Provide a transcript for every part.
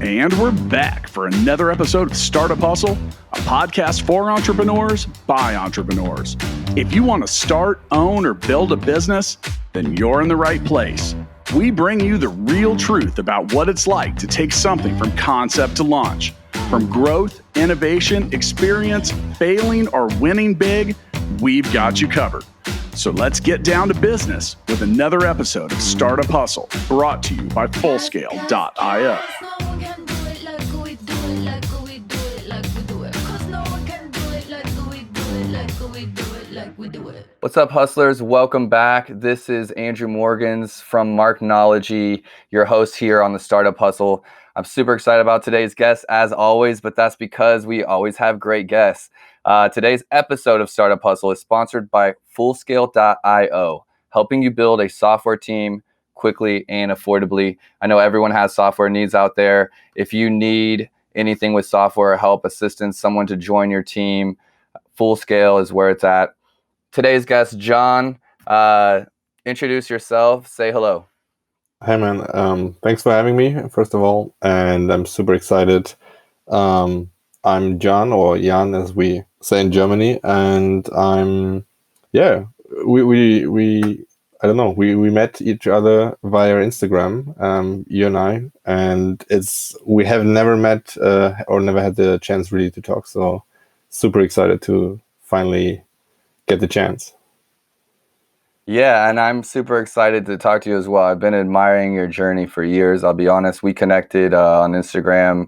And we're back for another episode of Startup Hustle, a podcast for entrepreneurs by entrepreneurs. If you want to start, own, or build a business, then you're in the right place. We bring you the real truth about what it's like to take something from concept to launch. From growth, innovation, experience, failing, or winning big, we've got you covered. So let's get down to business with another episode of Startup Hustle, brought to you by Fullscale.io. What's up, hustlers? Welcome back. This is Andrew Morgans from Marknology, your host here on the Startup Hustle. I'm super excited about today's guest, as always, but that's because we always have great guests. Today's episode of Startup Hustle is sponsored by Fullscale.io, helping you build a software team quickly and affordably. I know everyone has software needs out there. If you need anything with software help, assistance, someone to join your team, Fullscale is where it's at. Today's guest, Jan, introduce yourself, say hello. Hi, man. Thanks for having me, first of all, and I'm super excited. I'm Jan, or Jan as we say in Germany, and we met each other via Instagram, you and I, and we have never met or never had the chance really to talk, so super excited to finally get the chance. Yeah, and I'm super excited to talk to you as well. I've been admiring your journey for years. I'll be honest, we connected on Instagram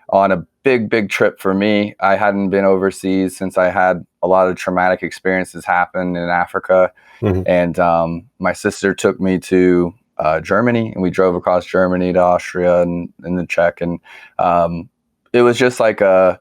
on a big trip for me. I hadn't been overseas since I had a lot of traumatic experiences happen in Africa. Mm-hmm. And my sister took me to Germany, and we drove across Germany to Austria and the Czech. And it was just like a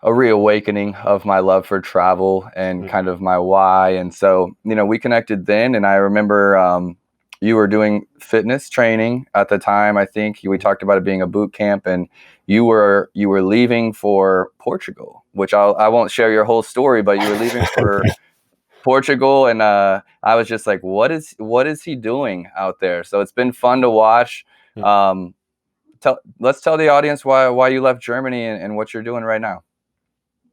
reawakening of my love for travel and kind of my why. And so, we connected then, and I remember you were doing fitness training at the time. I think we talked about it being a boot camp, and you were leaving for Portugal, which I won't share your whole story, but you were leaving for Portugal, and I was just like, what is he doing out there? So it's been fun to watch. Let's tell the audience why you left Germany and what you're doing right now.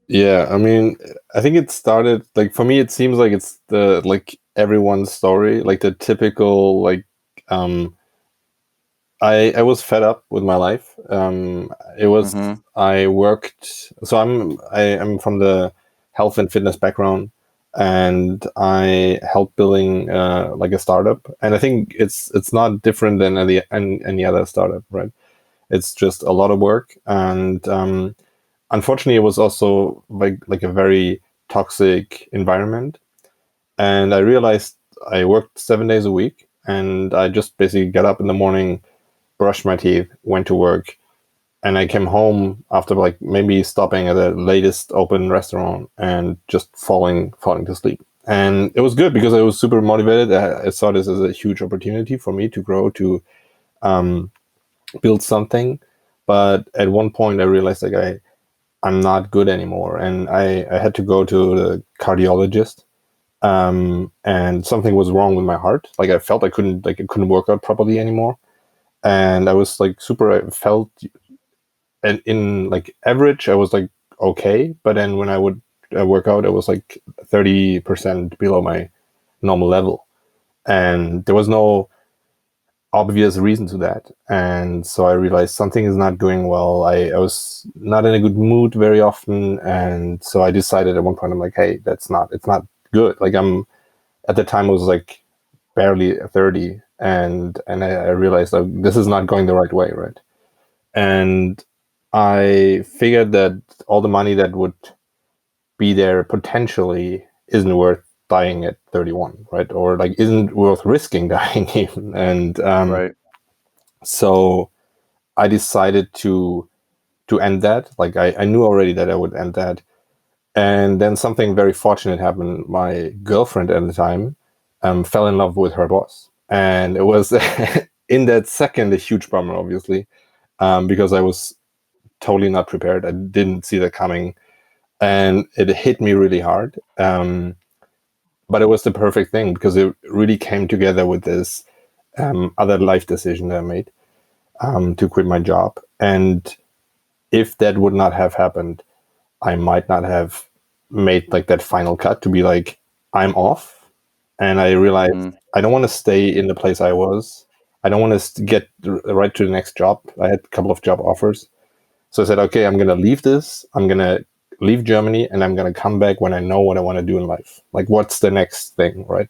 Yeah, I mean, I think it started, like, for me, it seems like it's everyone's story, like the typical, I was fed up with my life. It was, I worked, so I'm from the health and fitness background, and I helped building a startup. And I think it's not different than any other startup, right? It's just a lot of work. And, unfortunately, it was also like a very toxic environment. And I realized I worked 7 days a week, and I just basically got up in the morning, brushed my teeth, went to work, and I came home after maybe stopping at the latest open restaurant and just falling to sleep. And it was good because I was super motivated. I saw this as a huge opportunity for me to grow, to build something. But at one point I realized I'm not good anymore, and I had to go to the cardiologist, and something was wrong with my heart. Like, I felt I couldn't work out properly anymore, and I was I felt, and in average I was okay, but then when I would work out, I was 30% below my normal level, and there was no obvious reason to that. And so I realized something is not going well. I was not in a good mood very often, and so I decided at one point, I'm like, hey, it's not good. At the time I was barely 30, and I realized this is not going the right way, right? And I figured that all the money that would be there potentially isn't worth dying at 31, right? Or isn't worth risking dying even. And right. So I decided to end that. I knew already that I would end that. And then something very fortunate happened. My girlfriend at the time fell in love with her boss. And it was in that second a huge bummer, obviously, because I was totally not prepared. I didn't see that coming. And it hit me really hard. But it was the perfect thing because it really came together with this other life decision that I made to quit my job. And if that would not have happened, I might not have made like that final cut to be like, I'm off. And I realized I don't want to stay in the place I was. I don't want to get right to the next job. I had a couple of job offers. So I said, okay, I'm going to leave this. I'm going to leave Germany, and I'm going to come back when I know what I want to do in life. Like, what's the next thing, right?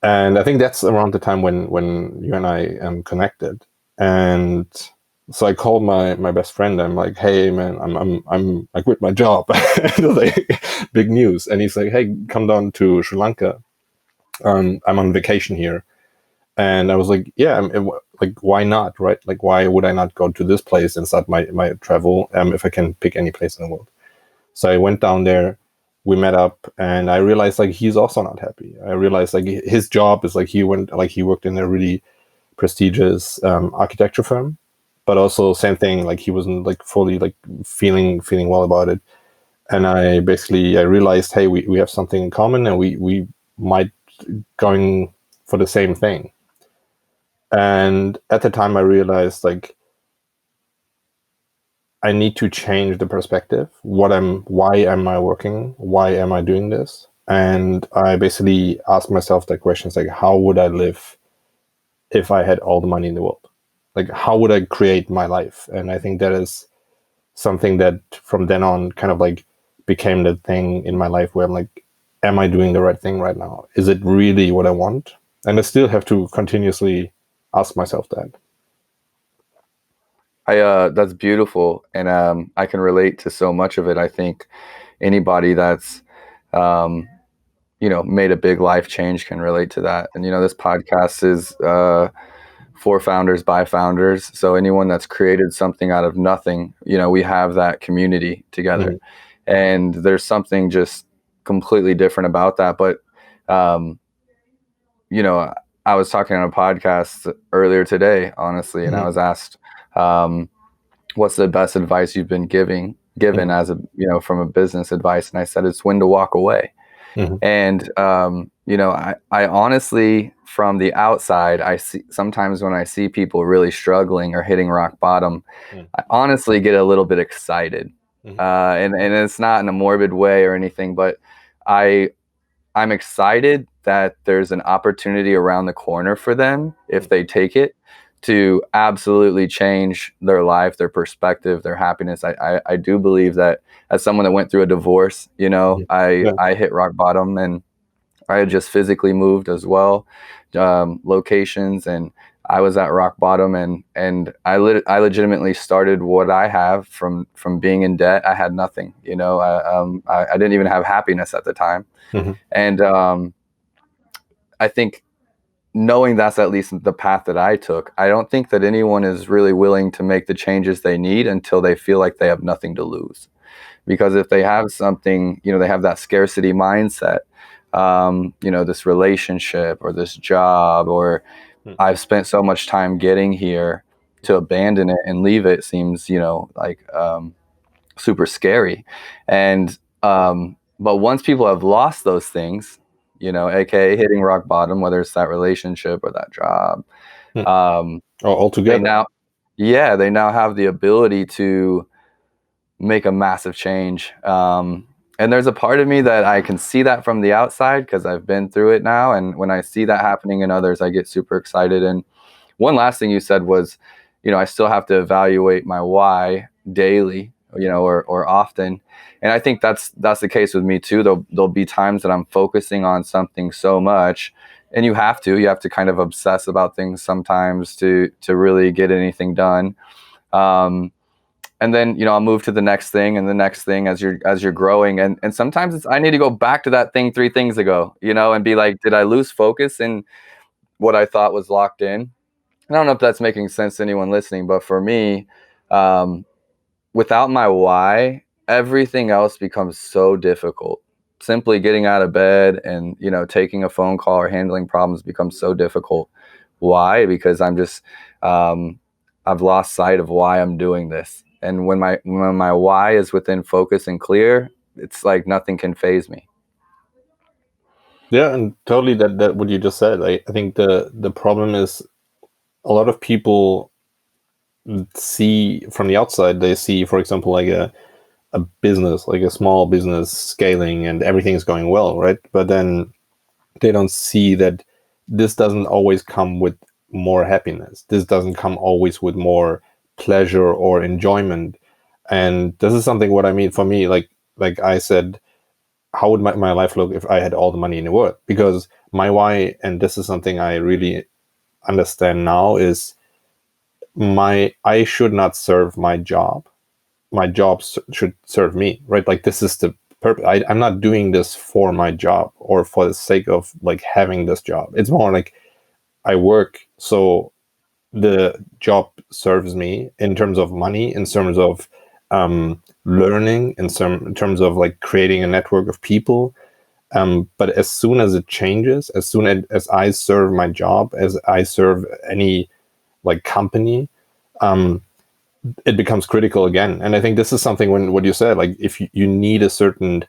And I think that's around the time when you and I connected. And so I called my best friend. I'm like, hey man, I quit my job. Like, big news. And he's like, hey, come down to Sri Lanka. I'm on vacation here. And I was like, yeah, like, why not, right? Like, why would I not go to this place and start my travel if I can pick any place in the world? So I went down there, we met up, and I realized like he's also not happy. I realized like his job is like he worked in a really prestigious architecture firm, but also same thing, like he wasn't like fully like feeling well about it. And I realized, hey, we have something in common, and we might going for the same thing. And at the time I realized like I need to change the perspective. Why am I working? Why am I doing this? And I basically asked myself the questions like, how would I live if I had all the money in the world? Like, how would I create my life? And I think that is something that from then on kind of like became the thing in my life where I'm like, am I doing the right thing right now? Is it really what I want? And I still have to continuously ask myself that. That's beautiful, and I can relate to so much of it. I think anybody that's made a big life change can relate to that. And this podcast is for founders by founders. So anyone that's created something out of nothing, we have that community together. Mm-hmm. And there's something just completely different about that. But I was talking on a podcast earlier today, honestly, and I was asked, what's the best advice you've been given as from a business advice? And I said, it's when to walk away. Mm-hmm. And, I honestly, from the outside, I see sometimes when I see people really struggling or hitting rock bottom, I honestly get a little bit excited. And it's not in a morbid way or anything, but I'm excited that there's an opportunity around the corner for them if they take it to absolutely change their life, their perspective, their happiness. I do believe that as someone that went through a divorce, I hit rock bottom, and I had just physically moved as well, locations, and I was at rock bottom, and I legitimately started what I have from being in debt. I had nothing, I didn't even have happiness at the time. And I think knowing that's at least the path that I took, I don't think that anyone is really willing to make the changes they need until they feel like they have nothing to lose. Because if they have something, they have that scarcity mindset, this relationship or this job, or I've spent so much time getting here, to abandon it and leave it seems, like super scary. And but once people have lost those things, aka hitting rock bottom, whether it's that relationship or that job, Altogether. they now have the ability to make a massive change. And there's a part of me that I can see that from the outside because I've been through it now, and when I see that happening in others, I get super excited. And one last thing you said was, I still have to evaluate my why daily, or often. And I think that's the case with me too. There'll be times that I'm focusing on something so much, and you have to kind of obsess about things sometimes to really get anything done. And then, I'll move to the next thing and the next thing as you're growing. And sometimes I need to go back to that thing 3 things ago, and be like, did I lose focus in what I thought was locked in? I don't know if that's making sense to anyone listening, but for me, without my why, everything else becomes so difficult. Simply getting out of bed and, taking a phone call or handling problems becomes so difficult. Why? Because I'm just, I've lost sight of why I'm doing this. And when my why is within focus and clear, it's like nothing can faze me. Yeah, and totally that what you just said. I think the problem is a lot of people see from the outside, they see, for example, like a business, like a small business scaling and everything's going well, right? But then they don't see that this doesn't always come with more happiness. This doesn't come always with more pleasure or enjoyment. And this is something what I mean for me, like I said, how would my life look if I had all the money in the world? Because my why, and this is something I really understand now, is I should not serve my job. My job should serve me, right? Like this is the purpose. I'm not doing this for my job or for the sake of like having this job. It's more like I work so the job serves me in terms of money, in terms of learning, in terms of like creating a network of people. But as soon as it changes, as soon as I serve my job, as I serve any like company, it becomes critical again. And I think this is something when what you said, like if you need a certain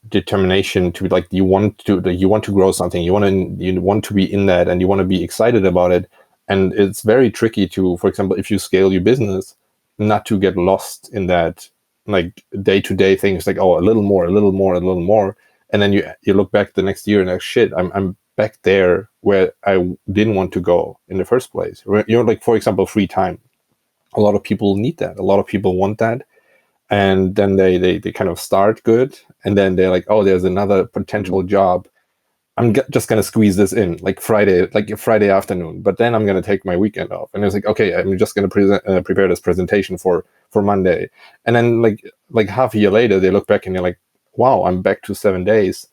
determination to like you want to grow something, you want to be in that, and you want to be excited about it. And it's very tricky to, for example, if you scale your business, not to get lost in that like day-to-day things, like, oh, a little more, and then you look back the next year and like, shit, I'm back there where I didn't want to go in the first place. Like, for example, free time. A lot of people need that. A lot of people want that. And then they kind of start good. And then they're like, oh, there's another potential job. I'm just going to squeeze this in like Friday afternoon. But then I'm going to take my weekend off. And it's like, okay, I'm just going to prepare this presentation for Monday. And then like half a year later, they look back and they're like, wow, I'm back to 7 days.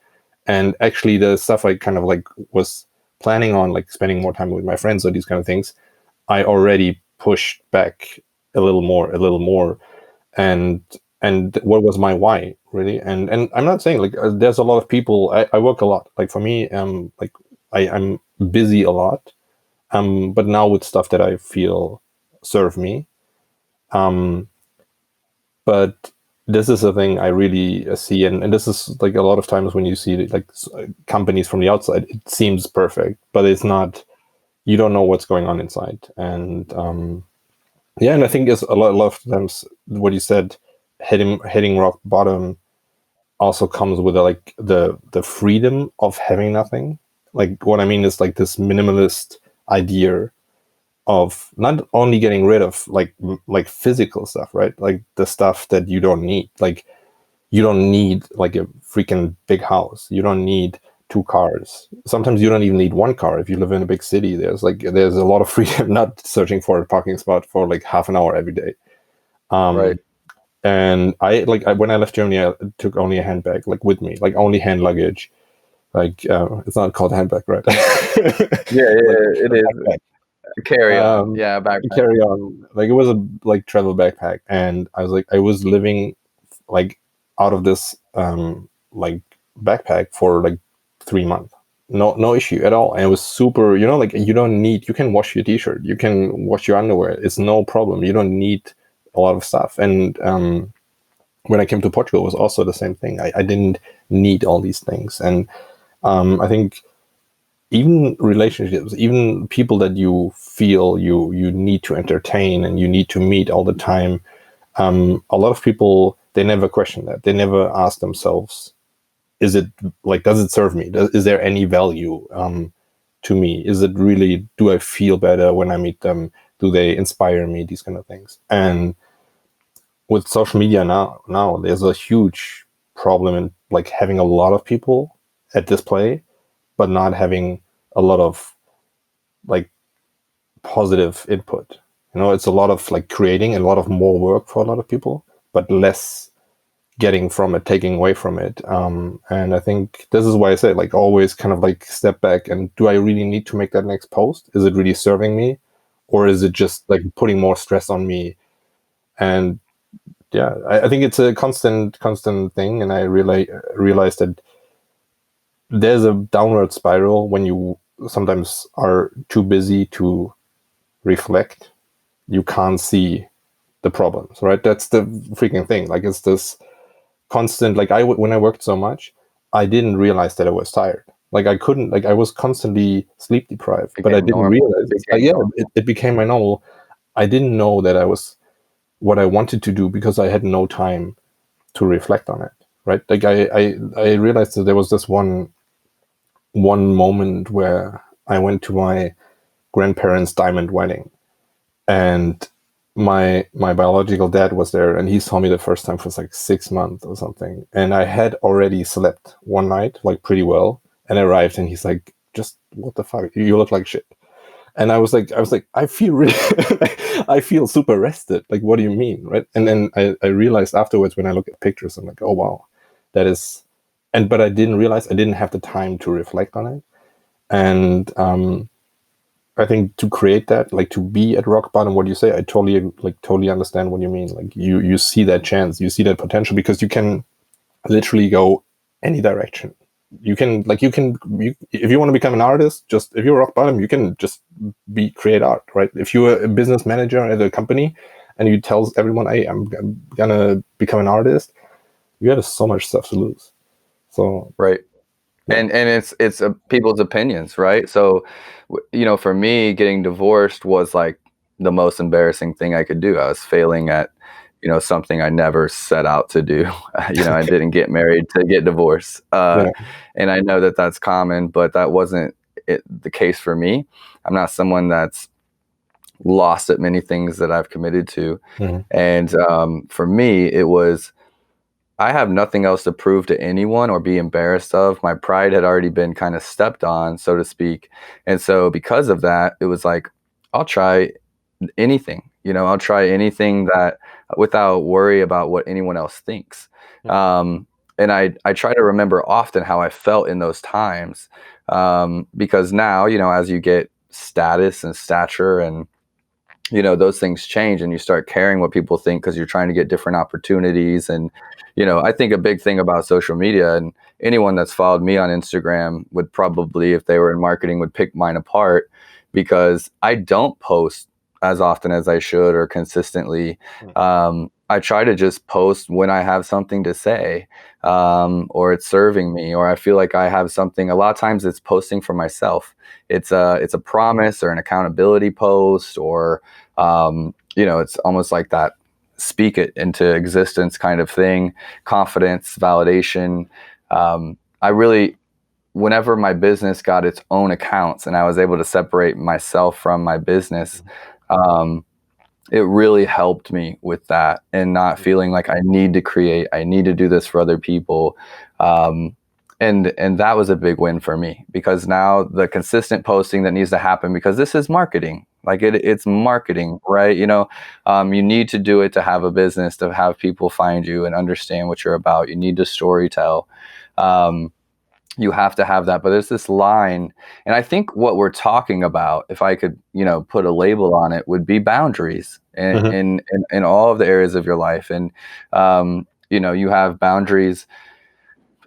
And actually the stuff I kind of like was planning on, like spending more time with my friends or these kind of things, I already pushed back a little more, and what was my why really? And I'm not saying like there's a lot of people. I work a lot. Like for me, like I'm busy a lot, but now with stuff that I feel serve me. But this is a thing I really see, and this is like a lot of times when you see like companies from the outside, it seems perfect, but it's not. You don't know what's going on inside, and yeah, and I think it's a lot of times what you said, hitting rock bottom, also comes with like the freedom of having nothing. Like what I mean is like this minimalist idea of not only getting rid of like physical stuff, right? Like the stuff that you don't need. Like you don't need like a freaking big house. You don't need 2 cars. Sometimes you don't even need 1 car. If you live in a big city, there's a lot of freedom not searching for a parking spot for like half an hour every day. Right. And when I left Germany, I took only a handbag like with me, like only hand luggage. Like it's not called handbag, right? Yeah, it is. Carry on. Yeah, backpack. Carry on. Like it was a like travel backpack, and I was living like out of this like backpack for like 3 months. No issue at all. And it was super, like you can wash your t-shirt, you can wash your underwear. It's no problem. You don't need a lot of stuff. And when I came to Portugal, it was also the same thing. I didn't need all these things. And I think even relationships, even people that you feel you need to entertain and you need to meet all the time, a lot of people, they never question that. They never ask themselves, is it like, does it serve me? Is there any value to me? Is it really, do I feel better when I meet them? Do they inspire me? These kind of things. And with social media now there's a huge problem in like having a lot of people at display, but not having a lot of like positive input. It's a lot of like creating and a lot of more work for a lot of people, but less getting from it, taking away from it. And I think this is why I say like always kind of like step back and do I really need to make that next post? Is it really serving me? Or is it just like putting more stress on me? And yeah, I think it's a constant thing. And I realized that there's a downward spiral when you sometimes are too busy to reflect. You can't see the problems, right? That's the freaking thing. Like it's this constant, like when I worked so much, I didn't realize that I was tired. Like I couldn't, like I was constantly sleep deprived, but I didn't realize it. It became my normal. I didn't know that I was what I wanted to do because I had no time to reflect on it. Right? Like I realized that there was this one moment where I went to my grandparents' diamond wedding, and my biological dad was there, and he saw me the first time for like 6 months or something, and I had already slept one night like pretty well, and I arrived, and he's like, just what the fuck, you look like shit. And I was like, I feel really, I feel super rested. Like, what do you mean, right? And then I realized afterwards when I look at pictures, I'm like, oh wow, that is, but I didn't realize I didn't have the time to reflect on it. And I think to create that, like to be at rock bottom, what you say, I totally understand what you mean. Like you see that chance, you see that potential, because you can literally go any direction. You can if you want to become an artist, just if you're rock bottom, you can just create art, right? If you're a business manager at a company and you tell everyone, hey, I'm gonna become an artist, you have so much stuff to lose. So right. Yeah. And it's people's opinions, right? So, for me, getting divorced was like the most embarrassing thing I could do. I was failing at, something I never set out to do. I didn't get married to get divorced. Yeah. And I know that that's common, but that wasn't the case for me. I'm not someone that's lost at many things that I've committed to. Mm-hmm. And for me, it was, I have nothing else to prove to anyone or be embarrassed of. My pride had already been kind of stepped on, so to speak. And so because of that, it was like, I'll try anything, I'll try anything that without worry about what anyone else thinks. And I try to remember often how I felt in those times. Because now, as you get status and stature and those things change, and you start caring what people think because you're trying to get different opportunities. And I think a big thing about social media, and anyone that's followed me on Instagram would probably, if they were in marketing, would pick mine apart, because I don't post as often as I should or consistently. I try to just post when I have something to say, or it's serving me, or I feel like I have something. A lot of times it's posting for myself. It's a promise or an accountability post, or it's almost like that speak it into existence kind of thing, confidence, validation. I really, whenever my business got its own accounts and I was able to separate myself from my business, it really helped me with that, and not feeling like I need to create, I need to do this for other people. And that was a big win for me, because now the consistent posting that needs to happen, because this is marketing, like it's marketing, right? You need to do it to have a business, to have people find you and understand what you're about. You need to story tell. You have to have that, but there's this line, and I think what we're talking about, if I could, put a label on it, would be boundaries in all of the areas of your life. And you have boundaries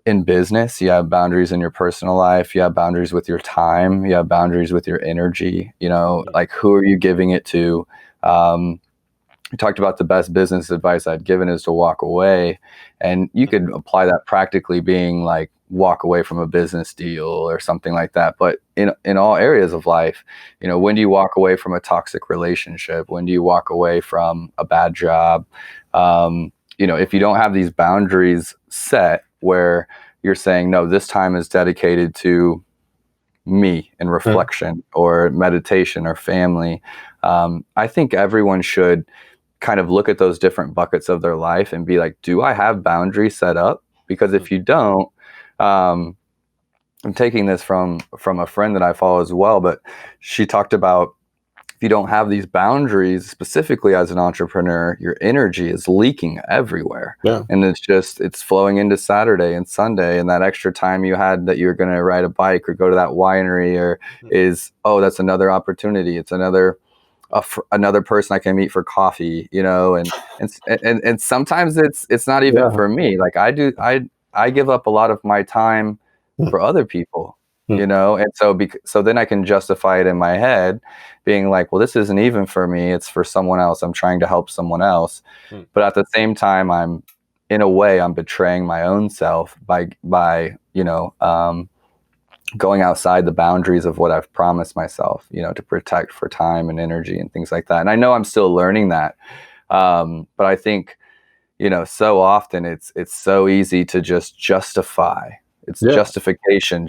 in business, you have boundaries in your personal life, you have boundaries with your time, you have boundaries with your energy. Like, who are you giving it to? We talked about the best business advice I'd given is to walk away. And you could apply that practically, being like, walk away from a business deal or something like that. But in all areas of life, when do you walk away from a toxic relationship? When do you walk away from a bad job? If you don't have these boundaries set, where you're saying, no, this time is dedicated to me and reflection or meditation or family. I think everyone should kind of look at those different buckets of their life and be like, do I have boundaries set up? Because if you don't, I'm taking this from a friend that I follow as well, but she talked about, if you don't have these boundaries, specifically as an entrepreneur, your energy is leaking everywhere. Yeah. And it's flowing into Saturday and Sunday, and that extra time you had that you're going to ride a bike or go to that winery that's another opportunity. It's another person I can meet for coffee, and sometimes it's not even for me. Like, I give up a lot of my time for other people, and so then I can justify it in my head, being like, well, this isn't even for me, it's for someone else. I'm trying to help someone else. But at the same time, I'm betraying my own self by going outside the boundaries of what I've promised myself, you know, to protect for time and energy and things like that. And I know I'm still learning that. But I think, you know, so often it's so easy to just justify. It's Yeah. justification.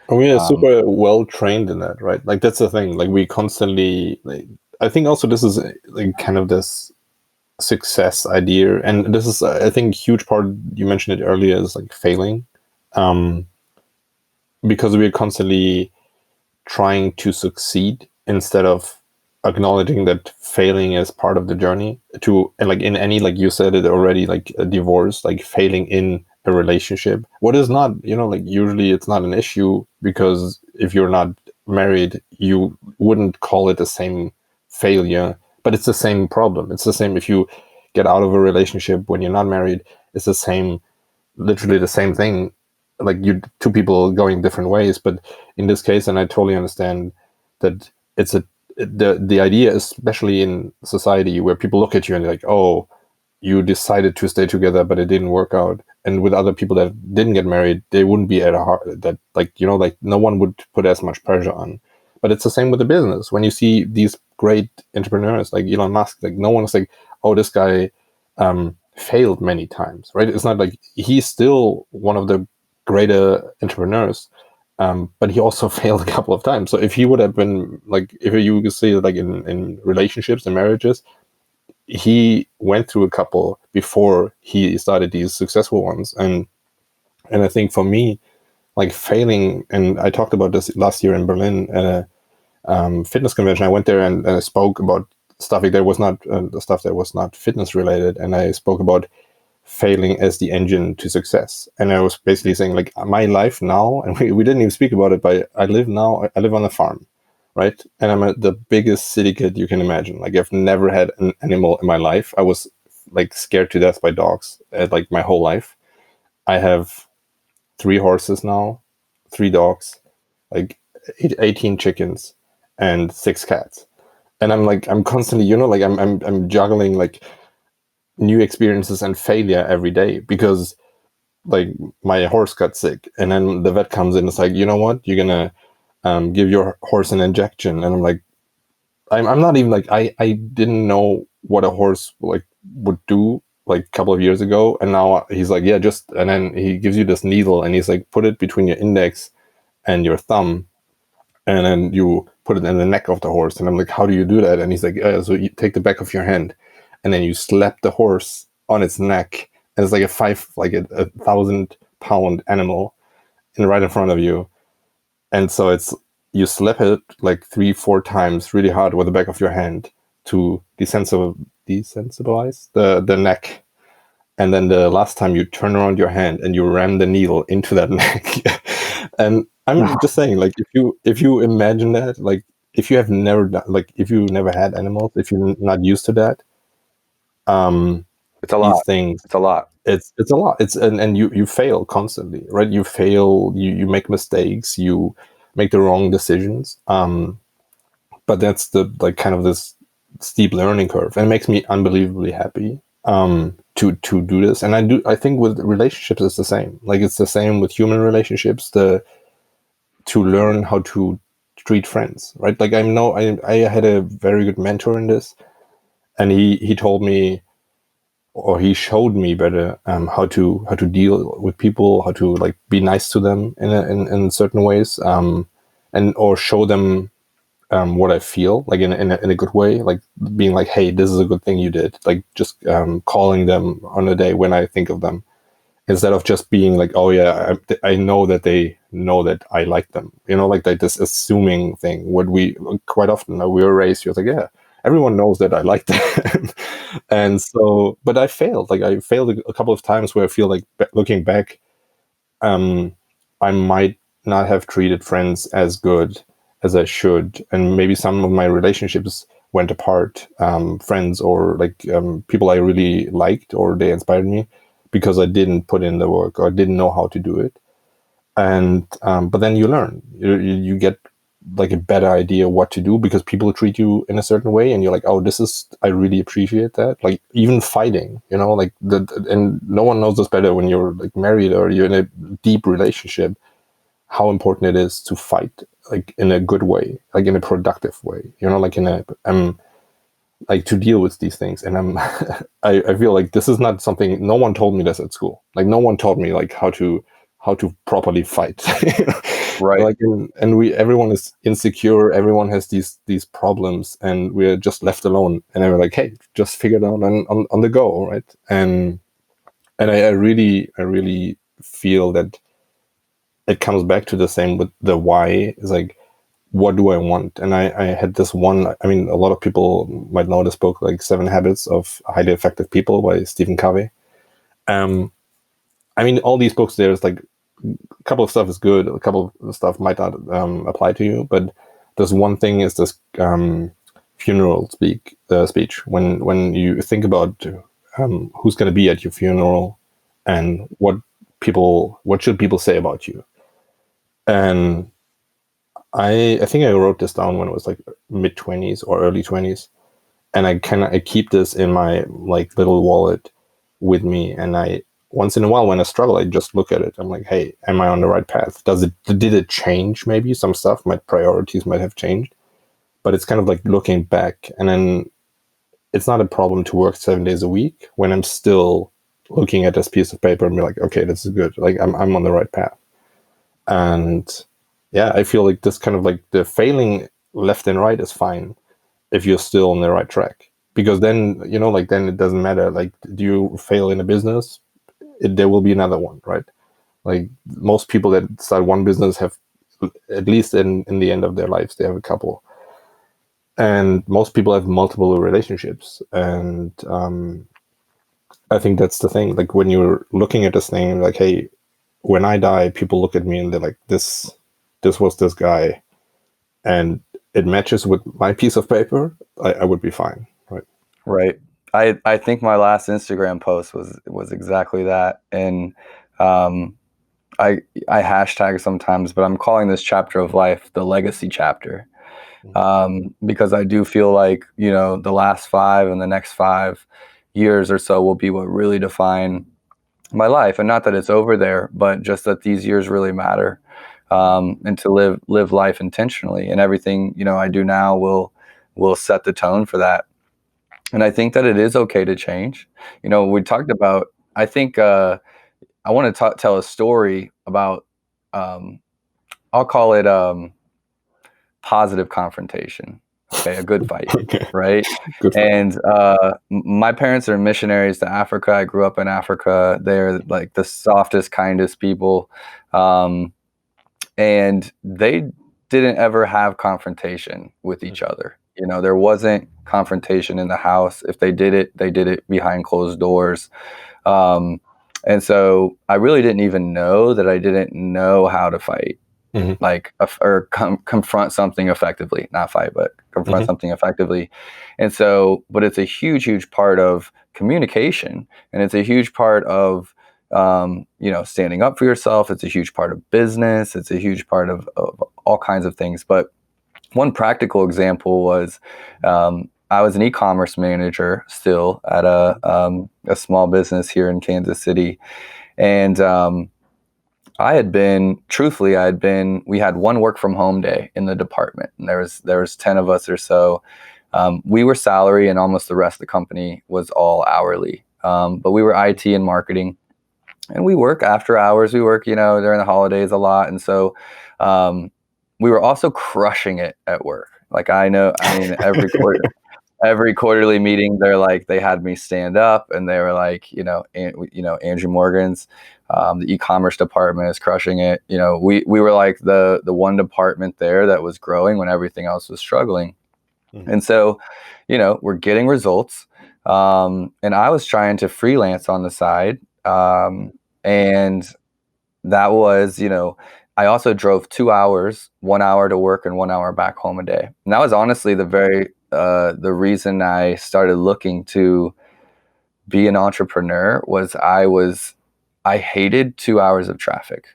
And we are super well trained in that, right? Like that's the thing. Like we constantly, like, I think also this is like kind of this success idea, and this is I think huge part. You mentioned it earlier is like failing, because we're constantly trying to succeed instead of acknowledging that failing is part of the journey. And like in any, like you said it already, like a divorce, like failing in a relationship, what is not, you know, like usually it's not an issue, because if you're not married you wouldn't call it the same failure, but it's the same problem. It's the same if you get out of a relationship when you're not married. It's the same, literally the same thing, like you two people going different ways. But in this case, and I totally understand that it's the idea, especially in society where people look at you and they're like, oh, you decided to stay together but it didn't work out. And with other people that didn't get married, they wouldn't be at a heart that, like, you know, like no one would put as much pressure on. But it's the same with the business. When you see these great entrepreneurs like Elon Musk, like no one's like, oh, this guy failed many times, right? It's not like he's still one of the greater entrepreneurs, but he also failed a couple of times. So if he would have been like, if you could see like in relationships and marriages, he went through a couple before he started these successful ones. And I think for me, like failing, and I talked about this last year in Berlin at a fitness convention. I went there and I spoke about stuff that was not the stuff that was not fitness related, and I spoke about failing as the engine to success. And I was basically saying like my life now, and we didn't even speak about it, but I live on a farm, right? And I'm the biggest city kid you can imagine. Like I've never had an animal in my life. I was like scared to death by dogs like my whole life. I have 3 horses now, 3 dogs, like 18 chickens and 6 cats. And I'm constantly, you know, like I'm juggling like new experiences and failure every day, because like my horse got sick and then the vet comes in. It's like, you know what, you're gonna give your horse an injection. And I'm like, I'm not even like, I didn't know what a horse like would do like a couple of years ago. And now he's like, yeah, just, and then he gives you this needle and he's like, put it between your index and your thumb, and then you put it in the neck of the horse. And I'm like, how do you do that? And he's like, so you take the back of your hand and then you slap the horse on its neck, and it's like a 1,000-pound animal right in front of you. And so it's, you slap it like 3-4 times really hard with the back of your hand to desensitize the neck. And then the last time you turn around your hand and you ram the needle into that neck. And I'm just saying, like, if you imagine that, like, if you have never done, like, if you never had animals, if you're not used to that, it's a lot. These things, it's a lot. It's a lot. And you fail constantly, right? You fail, you make mistakes, you make the wrong decisions. But that's the like kind of this steep learning curve, and it makes me unbelievably happy to do this. And I think with relationships it's the same. Like it's the same with human relationships, to learn how to treat friends, right? Like I had a very good mentor in this, and he told me, or he showed me better, how to deal with people, how to like be nice to them in certain ways, and or show them what I feel, like in a good way, like being like, hey, this is a good thing you did, like just calling them on a day when I think of them, instead of just being like, oh yeah, I know that they know that I like them, you know, like this assuming thing. What we quite often, we were raised, you're like, yeah, everyone knows that I like them. And so, but I failed a couple of times where I feel like looking back, I might not have treated friends as good as I should, and maybe some of my relationships went apart, friends or like people I really liked or they inspired me, because I didn't put in the work or I didn't know how to do it. And but then you learn, you get like a better idea what to do, because people treat you in a certain way and you're like, oh, I really appreciate that. Like even fighting, you know, like and no one knows this better when you're like married or you're in a deep relationship. how important it is to fight, like in a good way, like in a productive way, like in a like to deal with these things. And I feel like this is not something, no one told me this at school. Like no one taught me like how to properly fight. Right. Like everyone is insecure, everyone has these problems, and we're just left alone. And I'm like, hey, just figure it out on the go, right? And I really feel that it comes back to the same with the why. Is like, what do I want? And I had this one, I mean, a lot of people might know this book, like 7 Habits of Highly Effective People by Stephen Covey. I mean, all these books, there's like a couple of stuff is good, a couple of stuff might not apply to you, but there's one thing is this funeral speech. When you think about who's going to be at your funeral and what should people say about you. And I think I wrote this down when it was like mid-20s or early 20s, and I keep this in my like little wallet with me, and I once in a while when I struggle, I just look at it. I'm like, hey, am I on the right path? Did it change? Maybe some stuff, my priorities might have changed, but it's kind of like looking back, and then it's not a problem to work 7 days a week when I'm still looking at this piece of paper and be like, okay, this is good. Like I'm on the right path. And yeah, I feel like this kind of like the failing left and right is fine if you're still on the right track, because then, like then it doesn't matter. Like, do you fail in a business? There will be another one, right? Like most people that start one business have, at least in the end of their lives, they have a couple. And most people have multiple relationships. And I think that's the thing. Like when you're looking at this thing, like, hey, when I die, people look at me and they're like, this was this guy, and it matches with my piece of paper, I would be fine, right? Right. I think my last Instagram post was exactly that, and I hashtag sometimes, but I'm calling this chapter of life the legacy chapter, because I do feel like the last 5 and the next 5 years or so will be what really define my life, and not that it's over there, but just that these years really matter, and to live life intentionally, and everything I do now will set the tone for that. And I think that it is okay to change. We talked about. I think I want to tell a story about. I'll call it positive confrontation. Okay, a good fight, Okay. right? Good. And my parents are missionaries to Africa. I grew up in Africa. They're like the softest, kindest people, and they didn't ever have confrontation with each other. There wasn't confrontation in the house. If they did it behind closed doors. And so I really didn't even know that I didn't know how to fight. Mm-hmm. Like or confront something effectively, not fight, but confront something effectively. And so, but it's a huge part of communication, and it's a huge part of standing up for yourself. It's a huge part of business. It's a huge part of all kinds of things. But one practical example was I was an e-commerce manager still at a small business here in Kansas City, and we had one work from home day in the department, and there was 10 of us or so. We were salary, and almost the rest of the company was all hourly. But we were IT and marketing, and we work after hours. We work, during the holidays a lot. And so we were also crushing it at work. Like every quarterly meeting, they had me stand up, and they were like, Andrew Morgan's, the e-commerce department is crushing it. We were like the one department there that was growing when everything else was struggling. Mm-hmm. And so, we're getting results. And I was trying to freelance on the side. And that was, I also drove 2 hours, 1 hour to work and 1 hour back home a day. And that was honestly the reason I started looking to be an entrepreneur. Was I hated 2 hours of traffic.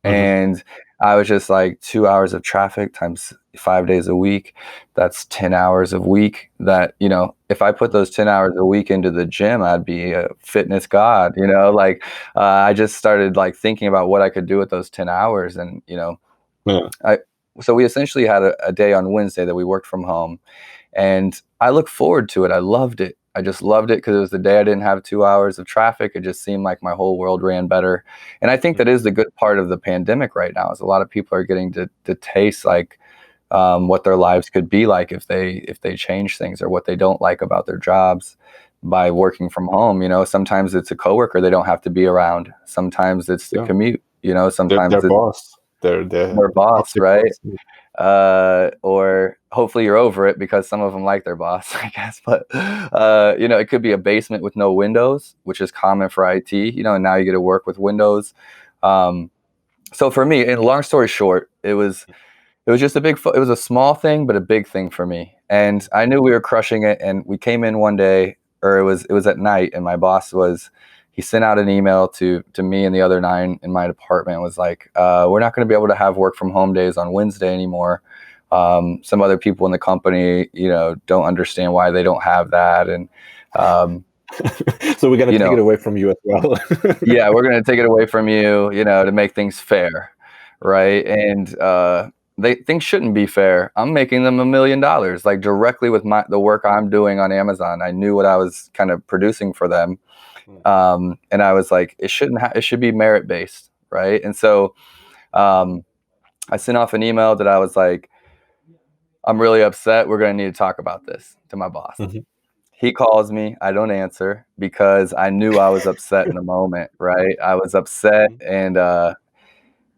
Mm-hmm. And I was just like, 2 hours of traffic times, 5 days a week. That's 10 hours a week that, if I put those 10 hours a week into the gym, I'd be a fitness god, like I just started like thinking about what I could do with those 10 hours. And, so we essentially had a day on Wednesday that we worked from home, and I look forward to it. I loved it. I just loved it because it was the day I didn't have 2 hours of traffic. It just seemed like my whole world ran better. And I think that is the good part of the pandemic right now, is a lot of people are getting to taste like what their lives could be like if they change things, or what they don't like about their jobs by working from home. Sometimes it's a coworker they don't have to be around. Sometimes it's the commute. Sometimes their it's boss. Their boss, right? Boss. Or hopefully you're over it, because some of them like their boss, I guess. But it could be a basement with no windows, which is common for IT. And now you get to work with Windows. So for me, and long story short, it was just it was a small thing, but a big thing for me. And I knew we were crushing it. And we came in one day, or it was at night, and my boss he sent out an email to me and the other 9 in my department, was like, we're not going to be able to have work from home days on Wednesday anymore. Some other people in the company, don't understand why they don't have that. And so we're going to take it away from you as well. Yeah, we're going to take it away from you, to make things fair. Right. And things shouldn't be fair. I'm making them $1 million, like directly with the work I'm doing on Amazon. I knew what I was kind of producing for them. And I was like, it should be merit based. Right. And so I sent off an email that I was like, I'm really upset. We're going to need to talk about this, to my boss. Mm-hmm. He calls me. I don't answer because I knew I was upset in the moment. Right. I was upset. And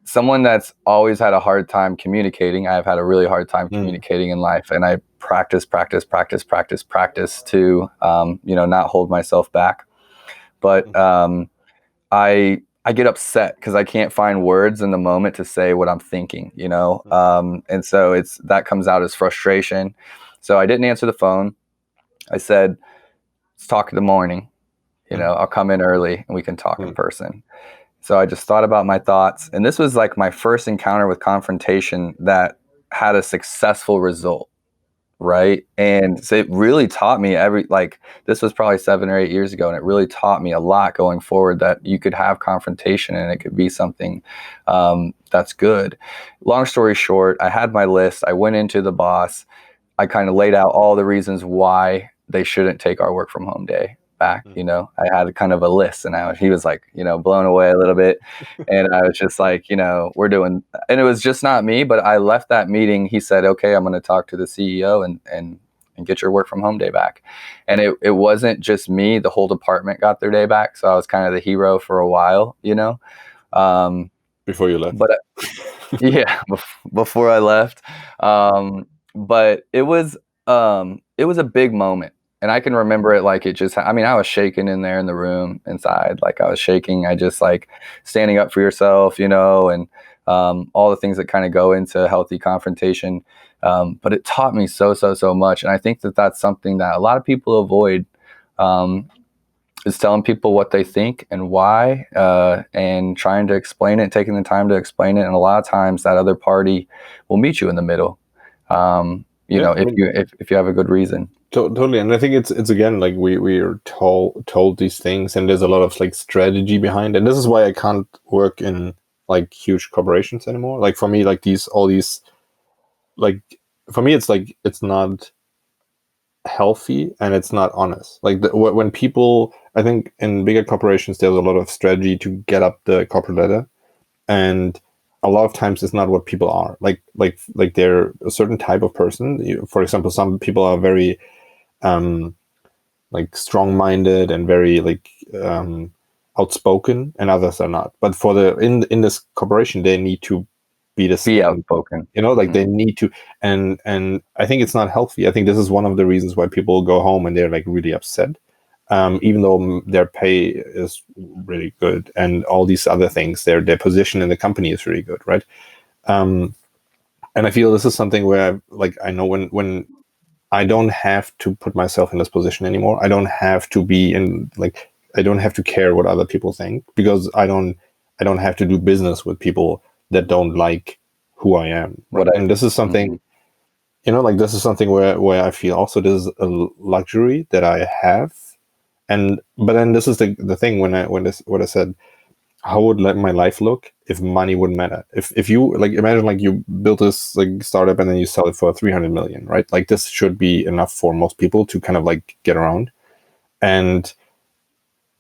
someone that's always had a hard time communicating. I've had a really hard time communicating in life. And I practice to, not hold myself back. But I get upset because I can't find words in the moment to say what I'm thinking, and so that comes out as frustration. So I didn't answer the phone. I said, let's talk in the morning. I'll come in early and we can talk in person. So I just thought about my thoughts. And this was like my first encounter with confrontation that had a successful result. Right. And so it really taught me this was probably 7 or 8 years ago. And it really taught me a lot going forward, that you could have confrontation and it could be something that's good. Long story short, I had my list. I went into the boss. I kind of laid out all the reasons why they shouldn't take our work from home day back. I had kind of a list, and he was like, blown away a little bit. And I was just like, we're doing, and it was just not me, but I left that meeting. He said, okay, I'm going to talk to the CEO and get your work from home day back. And it wasn't just me, the whole department got their day back. So I was kind of the hero for a while, before you left. But yeah, before I left. But it was a big moment. And I can remember it like I was shaking in there in the room inside. Like I was shaking. I just like standing up for yourself, and all the things that kind of go into healthy confrontation. But it taught me so much. And I think that that's something that a lot of people avoid, is telling people what they think and why, and trying to explain it, taking the time to explain it. And a lot of times that other party will meet you in the middle, if you have a good reason. Totally. And I think it's again, like we are told these things, and there's a lot of like strategy behind it. And this is why I can't work in like huge corporations anymore. Like for me, like for me, it's like, it's not healthy and it's not honest. Like when people, I think in bigger corporations, there's a lot of strategy to get up the corporate ladder. And a lot of times it's not what people are. Like they're a certain type of person. For example, some people are very like strong-minded and very like outspoken, and others are not. But for in this corporation, they need to be outspoken. Like they need to, and I think it's not healthy. I think this is one of the reasons why people go home and they're like really upset, even though their pay is really good and all these other things. Their position in the company is really good, right? And I feel this is something where I know when I don't have to put myself in this position anymore. I don't have to be I don't have to care what other people think, because I don't have to do business with people that don't like who I am. Right? And this is something like this is something where I feel also this is a luxury that I have. But then this is the thing when I said, how would my life look if money wouldn't matter? If you like imagine like you build this like startup and then you sell it for 300 million, right? Like this should be enough for most people to kind of like get around.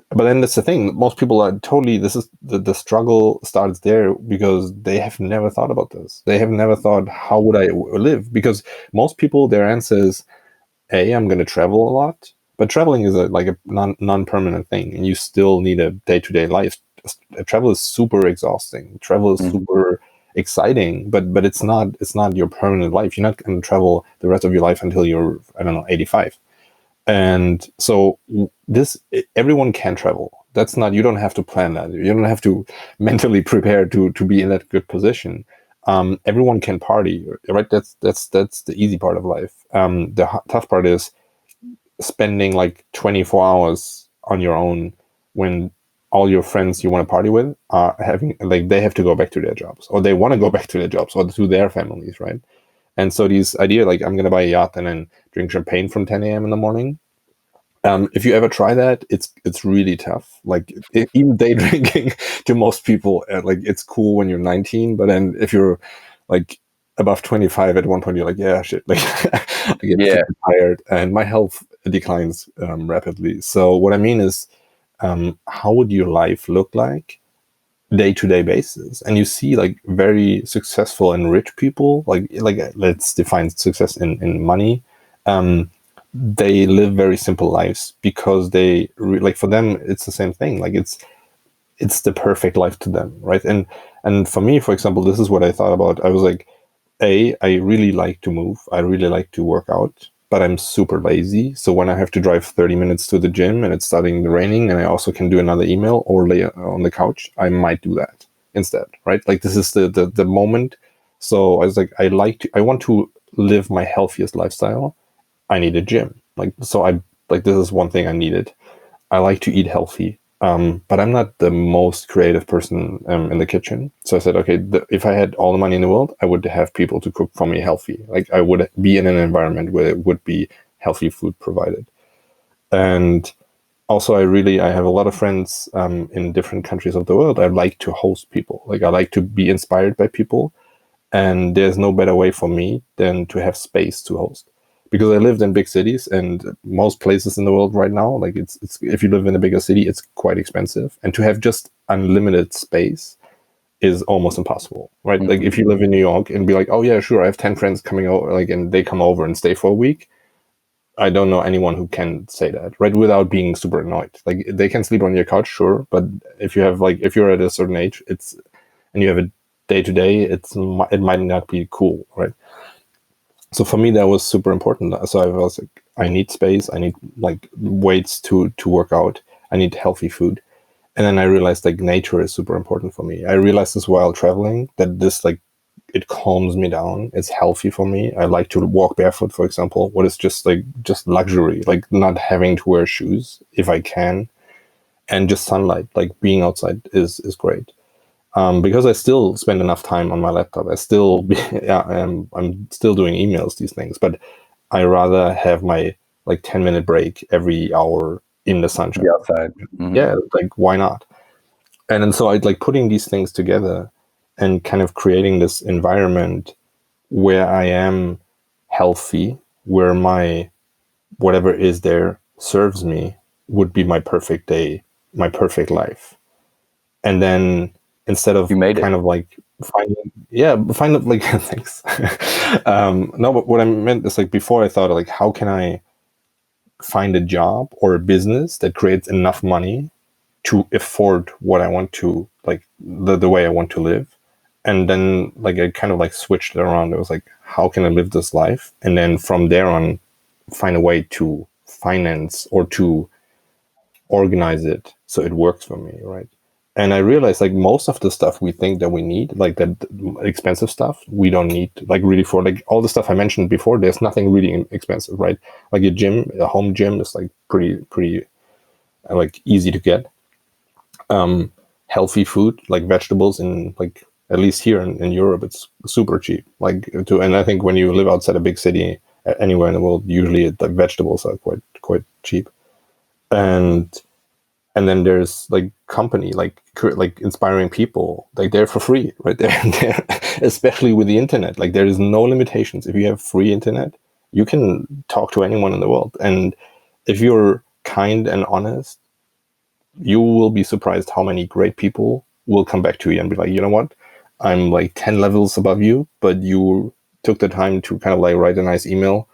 But then that's the thing. Most people are totally. This is the struggle starts there because they have never thought about this. They have never thought, how would I live? Because most people, their answer is, I'm going to travel a lot. But traveling is like a non-permanent thing, and you still need a day-to-day life. Travel is super exhausting. Travel is super exciting, but it's not your permanent life. You're not going to travel the rest of your life until you're, I don't know, 85. And so everyone can travel. That's not, you don't have to plan that. You don't have to mentally prepare to be in that good position. Everyone can party, right? That's the easy part of life. The tough part is spending like 24 hours on your own when all your friends you want to party with are having, like, they have to go back to their jobs, or they want to go back to their jobs, or to their families, right? And so these idea, like, I'm going to buy a yacht and then drink champagne from 10 a.m. in the morning. If you ever try that, it's really tough. Like, even day drinking to most people, like, it's cool when you're 19, but then if you're like above 25, at one point you're like, yeah, shit, like I get super tired and my health declines rapidly. So what I mean is, how would your life look like day-to-day basis? And you see like very successful and rich people, like let's define success in money. They live very simple lives because they like, for them it's the same thing. Like it's the perfect life to them, right? And for me, for example, this is what I thought about. I was like, I really like to move, I really like to work out, but I'm super lazy. So when I have to drive 30 minutes to the gym and it's starting to raining and I also can do another email or lay on the couch, I might do that instead, right? Like, this is the moment. So I was like, I want to live my healthiest lifestyle. I need a gym. Like, so this is one thing I needed. I like to eat healthy. But I'm not the most creative person in the kitchen. So I said, okay, if I had all the money in the world, I would have people to cook for me healthy. Like, I would be in an environment where it would be healthy food provided. And also, I have a lot of friends in different countries of the world. I like to host people. Like, I like to be inspired by people. And there's no better way for me than to have space to host. Because I lived in big cities, and most places in the world right now, like, it's if you live in a bigger city, it's quite expensive. And to have just unlimited space is almost impossible, right? Like, if you live in New York and be like, oh yeah, sure, I have 10 friends coming over, like, and they come over and stay for a week. I don't know anyone who can say that, right? Without being super annoyed. Like, they can sleep on your couch, sure. But if you're at a certain age, and you have a day to day, it might not be cool, right? So for me, that was super important. So I was like, I need space. I need like weights to work out. I need healthy food. And then I realized like nature is super important for me. I realized this while traveling, that this, like, it calms me down. It's healthy for me. I like to walk barefoot, for example. What is just luxury, like not having to wear shoes if I can, and just sunlight, like being outside is great. Because I still spend enough time on my laptop. I'm still doing emails, these things, but I rather have my like 10-minute break every hour in the sunshine. Be outside. Mm-hmm. Yeah, like, why not? And then so I like putting these things together and kind of creating this environment where I am healthy, where my whatever is there serves me, would be my perfect day, my perfect life. And then instead of kind of like find like thanks. No, but what I meant is, like, before I thought, like, how can I find a job or a business that creates enough money to afford what I want to, like, the way I want to live. And then, like, I kind of like switched it around. It was like, how can I live this life? And then from there on, find a way to finance or to organize it so it works for me, right? And I realized, like, most of the stuff we think that we need, like that expensive stuff, we don't need. Like, really, for like all the stuff I mentioned before, there's nothing really expensive, right? Like a home gym is like pretty like easy to get. Healthy food, like vegetables in like At least here in Europe, it's super cheap. And I think when you live outside a big city, anywhere in the world, usually the vegetables are quite cheap. And then there's like company, like inspiring people, like they're for free, right? They're especially with the internet. Like there is no limitations. If you have free internet, you can talk to anyone in the world. And if you're kind and honest, you will be surprised how many great people will come back to you and be like, you know what? I'm like 10 levels above you, but you took the time to kind of like write a nice email.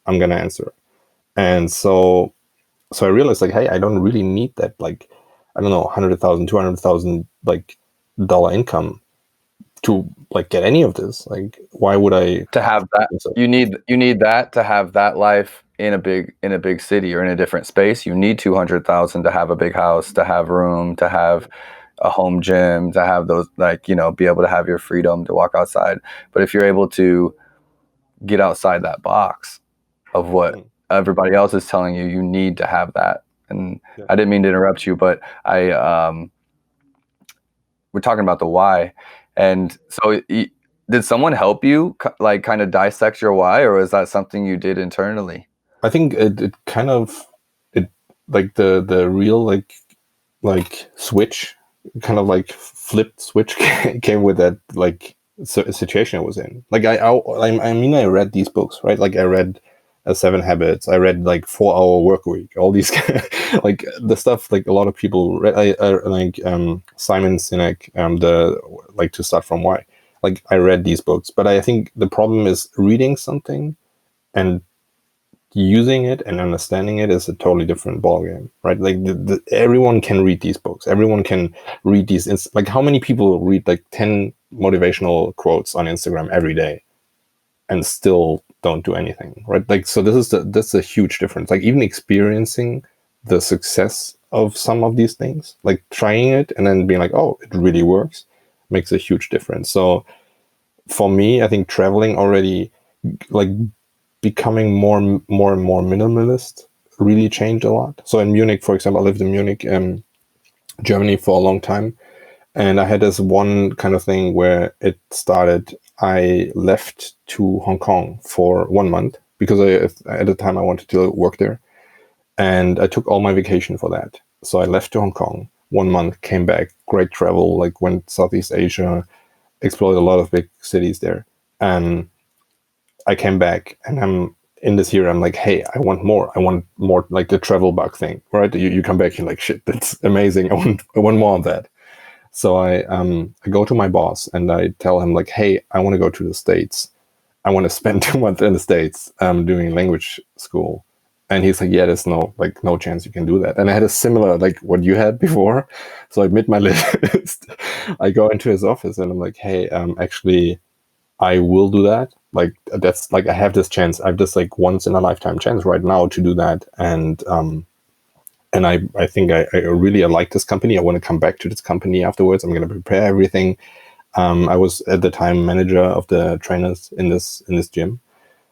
I'm going to answer. And so I realized like, hey, I don't really need that, like, I don't know, 100,000, 200,000 like dollar income to like get any of this. Like, why would I to have that? You need that to have that life in a big city or in a different space. You need 200,000 to have a big house, to have room, to have a home gym, to have those, like, you know, be able to have your freedom to walk outside. But if you're able to get outside that box of what everybody else is telling you, you need to have that. And I didn't mean to interrupt you, but we're talking about the why. And so did someone help you like kind of dissect your why, or is that something you did internally? I think it kind of, it like the real like switch, kind of like flipped switch came with that like situation I was in. Like I mean, I read these books, right? Like I read 7 Habits. I read like 4-Hour Work Week. All these like the stuff like a lot of people read. I like Simon Sinek, the like To Start From Why. Like I read these books, but I think the problem is reading something and using it and understanding it is a totally different ballgame, right? Like everyone can read these books. Everyone can read these. Like how many people read like 10 motivational quotes on Instagram every day and still don't do anything, right? Like, so that's a huge difference. Like even experiencing the success of some of these things, like trying it and then being like, oh, it really works, makes a huge difference. So for me, I think traveling already, like becoming more and more minimalist really changed a lot. So in Munich, for example, I lived in Munich, Germany for a long time. And I had this one kind of thing where it started. I left to Hong Kong for 1 month because at the time I wanted to work there. And I took all my vacation for that. So I left to Hong Kong 1 month, came back, great travel, like went Southeast Asia, explored a lot of big cities there. And I came back and I'm in this year. I'm like, hey, I want more, like the travel bug thing, right? You come back, you're like, shit, that's amazing. I want more of that. So I go to my boss and I tell him like, hey, I want to go to the States. I want to spend 2 months in the States doing language school. And he's like, yeah, there's no chance you can do that. And I had a similar, like what you had before. So I admit my list. I go into his office and I'm like, hey, actually, I will do that. Like that's like, I have this chance. I have this like once in a lifetime chance right now to do that. And I think I really like this company. I want to come back to this company afterwards. I'm going to prepare everything. I was at the time manager of the trainers in this gym.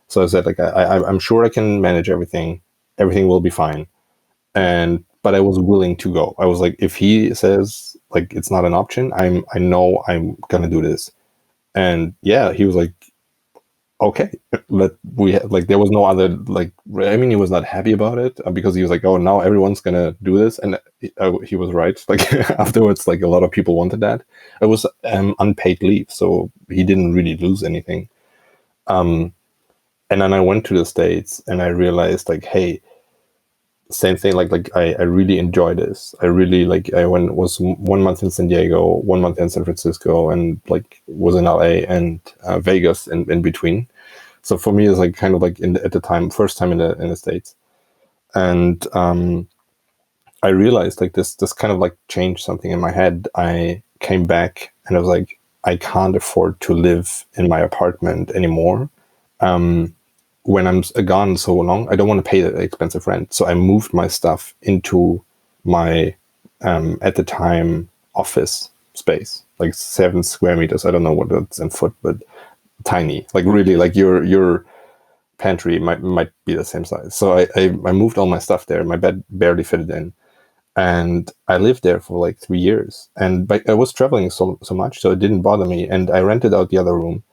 So I said, like, I'm sure I can manage everything. Everything will be fine. But I was willing to go. I was like, if he says like it's not an option, I know I'm gonna do this. And yeah, he was like, okay, there was no other, like, I mean, he was not happy about it because he was like, oh, now everyone's gonna do this. And he was right. Like afterwards, like a lot of people wanted that. It was unpaid leave. So he didn't really lose anything. And then I went to the States and I realized like, hey, same thing. Like I really enjoy this. I really was 1 month in San Diego, 1 month in San Francisco, and like was in LA and Vegas in between. So for me, it's like kind of like at the time, first time in the States. And I realized like this kind of like changed something in my head. I came back and I was like, I can't afford to live in my apartment anymore. When I'm gone so long, I don't want to pay the expensive rent. So I moved my stuff into my, at the time, office space, like 7 square meters. I don't know what that's in foot, but tiny, like really like your pantry might be the same size. So I moved all my stuff there. My bed barely fitted in. And I lived there for like 3 years, and I was traveling so much, so it didn't bother me. And I rented out the other room,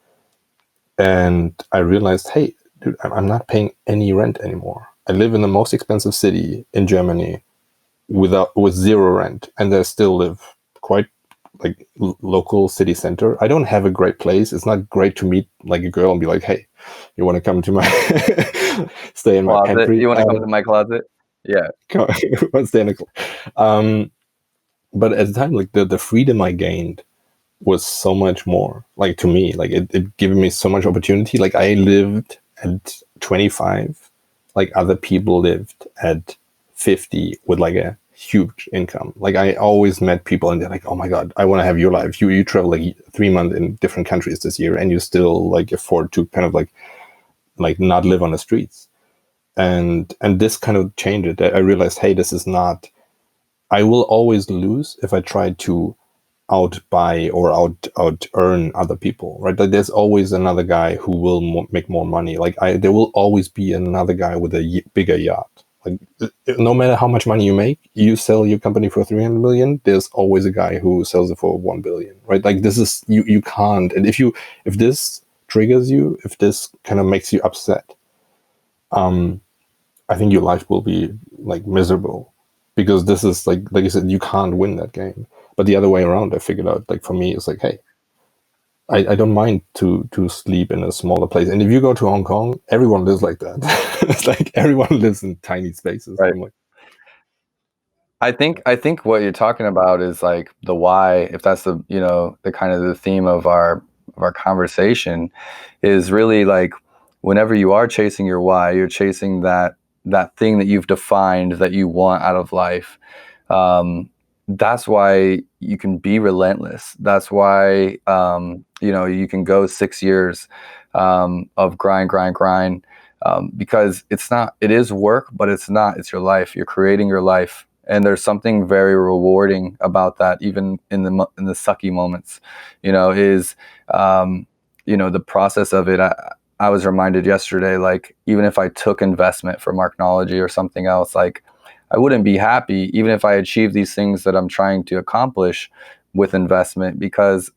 and I realized, hey, dude, I'm not paying any rent anymore. I live in the most expensive city in Germany with zero rent, and I still live quite like local city center. I don't have a great place. It's not great to meet like a girl and be like, hey, you want to come to my stay in my Closet. pantry? You want to come to my closet? Yeah. Stay in the but at the time, like the freedom I gained was so much more, like, to me, like it gave me so much opportunity. Like, I lived at 25, like other people lived at 50 with like a huge income. Like, I always met people and they're like, oh my God, I want to have your life. You travel like 3 months in different countries this year, and you still like afford to kind of like not live on the streets. And this kind of changed it. I realized, hey, this is not, I will always lose if I try to outbuy or out earn other people, right? Like, there's always another guy who will make more money. Like, there will always be another guy with a bigger yacht. Like, no matter how much money you make, you sell your company for 300 million, there's always a guy who sells it for 1 billion, right? Like, this is, you can't. And if this triggers you, if this kind of makes you upset, I think your life will be like miserable, because this is like you said, you can't win that game. But the other way around, I figured out, like, for me, it's like, hey, I don't mind to sleep in a smaller place. And if you go to Hong Kong, everyone lives like that. It's like everyone lives in tiny spaces. Right. I'm like, I think what you're talking about is like the why, if that's the, the kind of the theme of our conversation, is really like, whenever you are chasing your why, you're chasing that thing that you've defined that you want out of life. That's why you can be relentless. That's why you can go 6 years of grind, because it is work, but it's your life. You're creating your life. And there's something very rewarding about that, even in the sucky moments, is the process of it. I was reminded yesterday, like, even if I took investment for Marknology or something else, like, I wouldn't be happy even if I achieved these things that I'm trying to accomplish with investment, because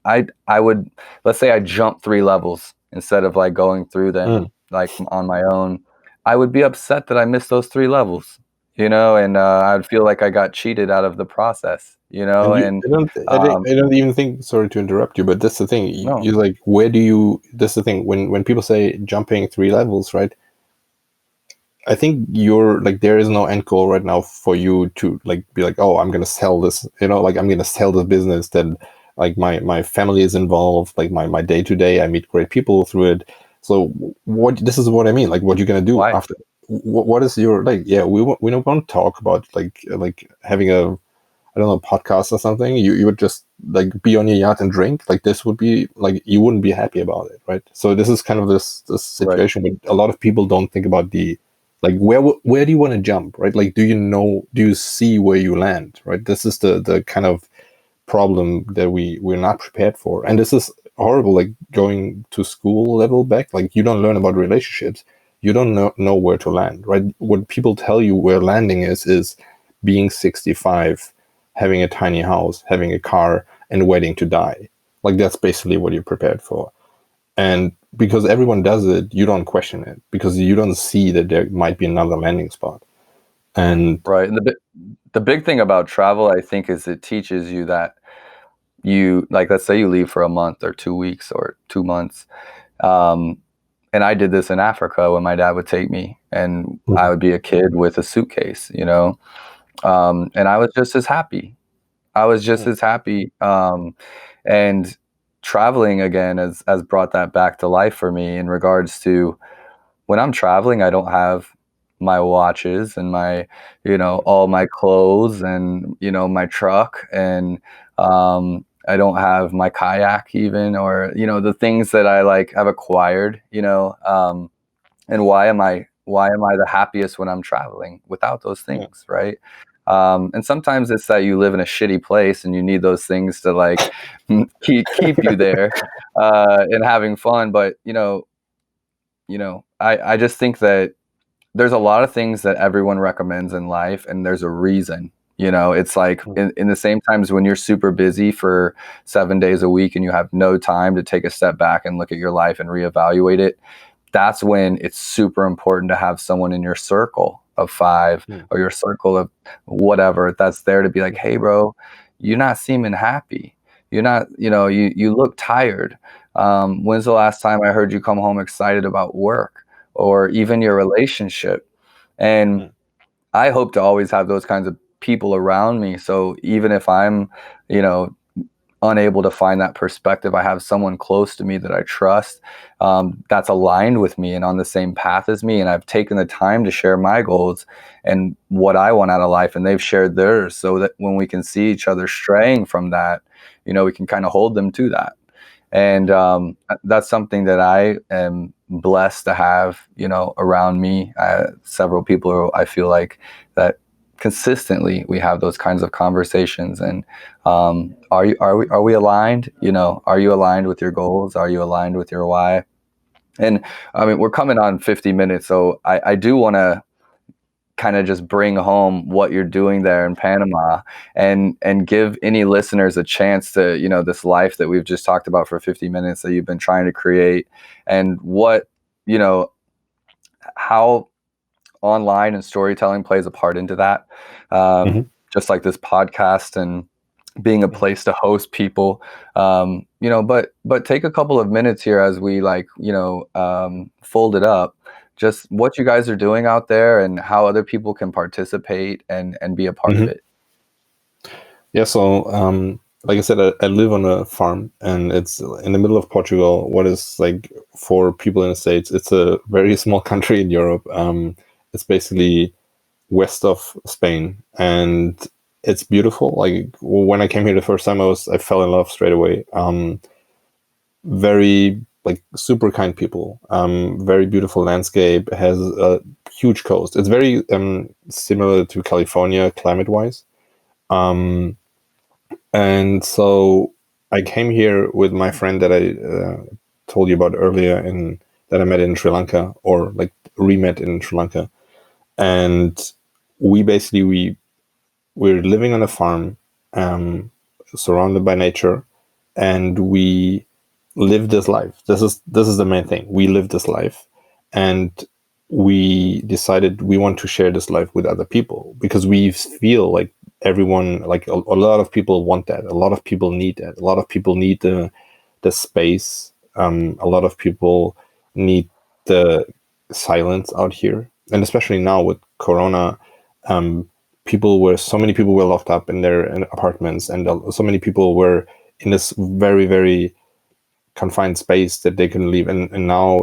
I would, let's say I jump 3 levels instead of like going through them like on my own. I would be upset that I missed those 3 levels, and I'd feel like I got cheated out of the process, and and I don't even think, sorry to interrupt you, but that's the thing. no, You're like, that's the thing. When people say jumping 3 levels, right? I think you're like, there is no end goal right now for you to like be like, oh, I'm gonna sell this, like, I'm gonna sell this business that, like, my family is involved, like my day to day, I meet great people through it. So this is what I mean, like, what you're gonna do why? after. What is your, like, yeah, we don't want to talk about like having a, I don't know, podcast or something. You would just like be on your yacht and drink. Like, this would be like, you wouldn't be happy about it, right? So this is kind of this Right. situation where a lot of people don't think about the, like, where do you want to jump, right? Like, do you see where you land, right? This is the kind of problem that we're not prepared for. And this is horrible, like going to school level back, like, you don't learn about relationships, you don't know where to land, right? What people tell you where landing is being 65, having a tiny house, having a car, and waiting to die. Like, that's basically what you're prepared for. And because everyone does it, you don't question it, because you don't see that there might be another landing spot. And Right. And the big thing about travel, I think, is it teaches you that, like, let's say you leave for a month or 2 weeks or 2 months. And I did this in Africa when my dad would take me, and I would be a kid with a suitcase, and I was just as happy. I was just as happy. And traveling again has brought that back to life for me, in regards to, when I'm traveling, I don't have my watches and my, all my clothes and, my truck, and I don't have my kayak even, or, the things that I like have acquired, and why am I the happiest when I'm traveling without those things, right? And sometimes it's that you live in a shitty place and you need those things to like keep you there and having fun. But I just think that there's a lot of things that everyone recommends in life, and there's a reason. It's like in the same times when you're super busy for 7 days a week and you have no time to take a step back and look at your life and reevaluate it, that's when it's super important to have someone in your circle of 5 or your circle of whatever that's there to be like, hey, bro, you're not seeming happy. You're not, you look tired. When's the last time I heard you come home excited about work or even your relationship? And I hope to always have those kinds of people around me. So even if I'm, unable to find that perspective, I have someone close to me that I trust, that's aligned with me and on the same path as me. And I've taken the time to share my goals and what I want out of life, and they've shared theirs, so that when we can see each other straying from that, we can kind of hold them to that. And that's something that I am blessed to have, around me. Several people who I feel like that consistently we have those kinds of conversations. And are we aligned? Are you aligned with your goals? Are you aligned with your why? And I mean, we're coming on 50 minutes, so I do want to kind of just bring home what you're doing there in Panama, and give any listeners a chance to, this life that we've just talked about for 50 minutes that you've been trying to create, and what, how online and storytelling plays a part into that. Just like this podcast and being a place to host people, but take a couple of minutes here as we fold it up, just what you guys are doing out there and how other people can participate and be a part of it. Yeah. So, like I said, I live on a farm, and it's in the middle of Portugal. What is like, for people in the States, it's a very small country in Europe. It's basically west of Spain, and it's beautiful. Like when I came here the first time, I fell in love straight away. Very super kind people. Very beautiful landscape. It has a huge coast. It's very similar to California climate wise. And so I came here with my friend that I told you about earlier, that I met in Sri Lanka, or re-met in Sri Lanka. And we're living on a farm, surrounded by nature, and we live this life. This is the main thing. We live this life, and we decided we want to share this life with other people, because we feel like everyone, a lot of people want that. A lot of people need that. A lot of people need the space. A lot of people need the silence out here, and especially now with Corona, so many people were locked up in their apartments, and so many people were in this very, very confined space that they couldn't leave. And now,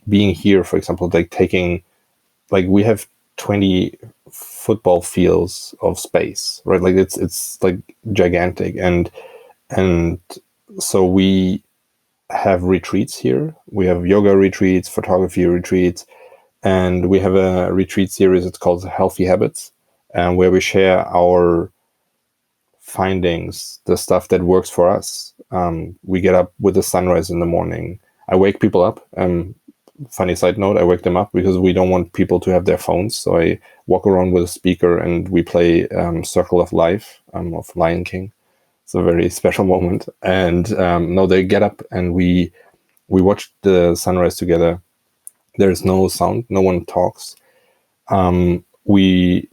being here, for example, we have 20 football fields of space, right? It's gigantic, and so we have retreats here. We have yoga retreats, photography retreats, and we have a retreat series. It's called Healthy Habits, where we share our findings, the stuff that works for us. We get up with the sunrise in the morning. I wake people up. Funny side note, I wake them up because we don't want people to have their phones. So I walk around with a speaker and we play Circle of Life of Lion King. It's a very special moment. And no, they get up and we watch the sunrise together. There's no sound. No one talks. We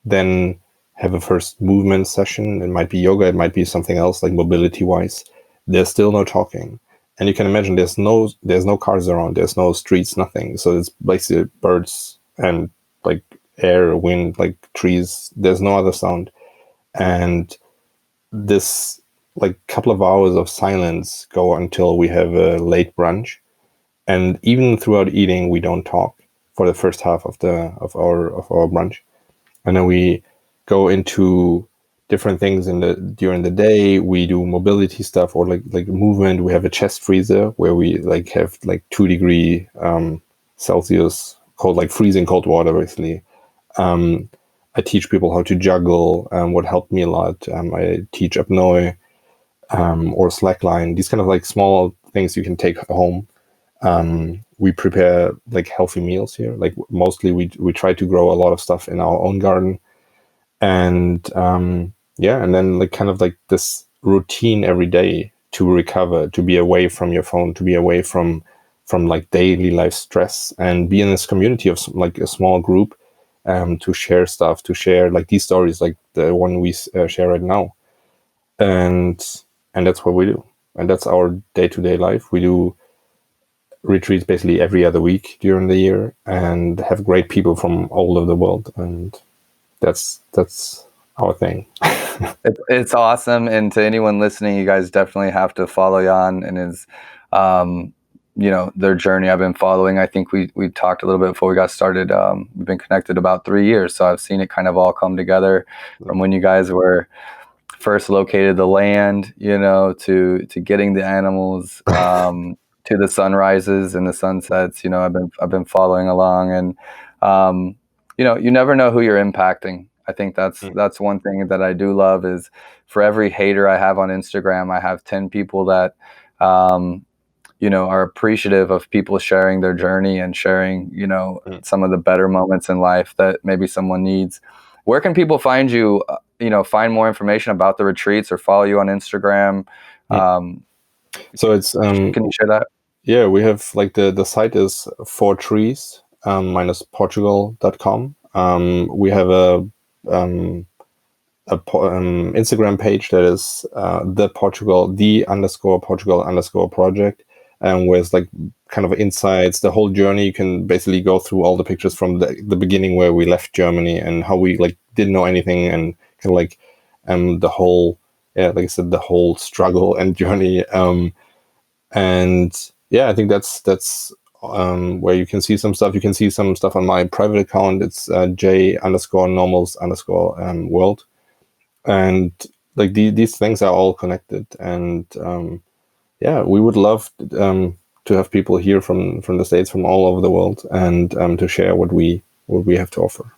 then have a first movement session. It might be yoga. It might be something else, like mobility-wise. There's still no talking. And you can imagine there's no cars around. There's no streets, nothing. So it's basically birds and air, wind, trees. There's no other sound. And this couple of hours of silence go until we have a late brunch. And even throughout eating, we don't talk for the first half of our brunch. And then we go into different things during the day. We do mobility stuff, or movement. We have a chest freezer where we have 2 degree Celsius cold, slash cold water, basically. I teach people how to juggle, what helped me a lot. I teach apnoe or slackline, these kind of small things you can take home. We prepare like healthy meals here. Like mostly we try to grow a lot of stuff in our own garden. And and then like kind of like this routine every day to recover, to be away from your phone, to be away from like daily life stress, and be in this community of like a small group, to share stuff, to share like these stories, like the one we share right now, and that's what we do, and that's our day-to-day life. We do retreats basically every other week during the year, and have great people from all over the world, and that's our thing. It's awesome. And to anyone listening, you guys definitely have to follow Jan and his, their journey. I've been following. I think we talked a little bit before we got started. We've been connected about 3 years. So I've seen it kind of all come together from when you guys were first located the land, to getting the animals, to the sunrises and the sunsets. I've been following along, and you never know who you're impacting. I think that's one thing that I do love is for every hater I have on Instagram, I have 10 people that are appreciative of people sharing their journey and sharing some of the better moments in life that maybe someone needs. Where can people find you? Find more information about the retreats or follow you on Instagram. So it's can you share that? Yeah, we have like the site is 4trees -portugal.com. We have a Instagram page that is the_Portugal_ project, and with like kind of insights, the whole journey. You can basically go through all the pictures from the beginning where we left Germany and how we like didn't know anything, and kind of like the whole, like I said, the whole struggle and journey. And yeah, I think that's where you can see some stuff. You can see some stuff on my private account. It's J_normals_world. And like these things are all connected. And we would love to have people here from the States, from all over the world, and to share what we have to offer.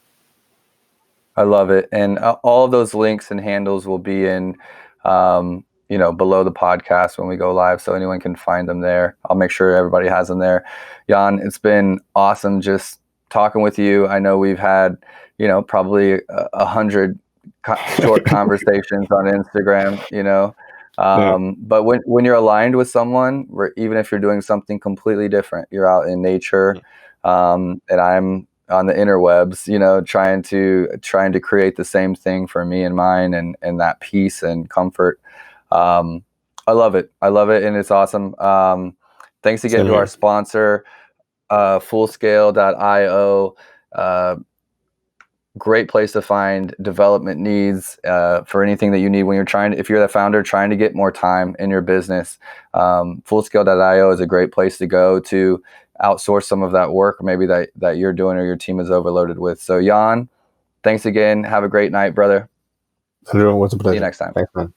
I love it. And all of those links and handles will be in below the podcast when we go live, so anyone can find them there. I'll make sure everybody has them there. Jan, it's been awesome just talking with you. I know we've had probably 100 short conversations on Instagram, but when you're aligned with someone, even if you're doing something completely different, you're out in nature, and I'm on the interwebs, trying to create the same thing for me and mine, and that peace and comfort. I love it, and it's awesome. Thanks again to our sponsor, Fullscale.io. Great place to find development needs, for anything that you need when if you're the founder trying to get more time in your business. Fullscale.io is a great place to go to outsource some of that work, maybe that you're doing or your team is overloaded with. So Jan, thanks again. Have a great night, brother. Andrew, what's a pleasure. See you next time. Thanks, man.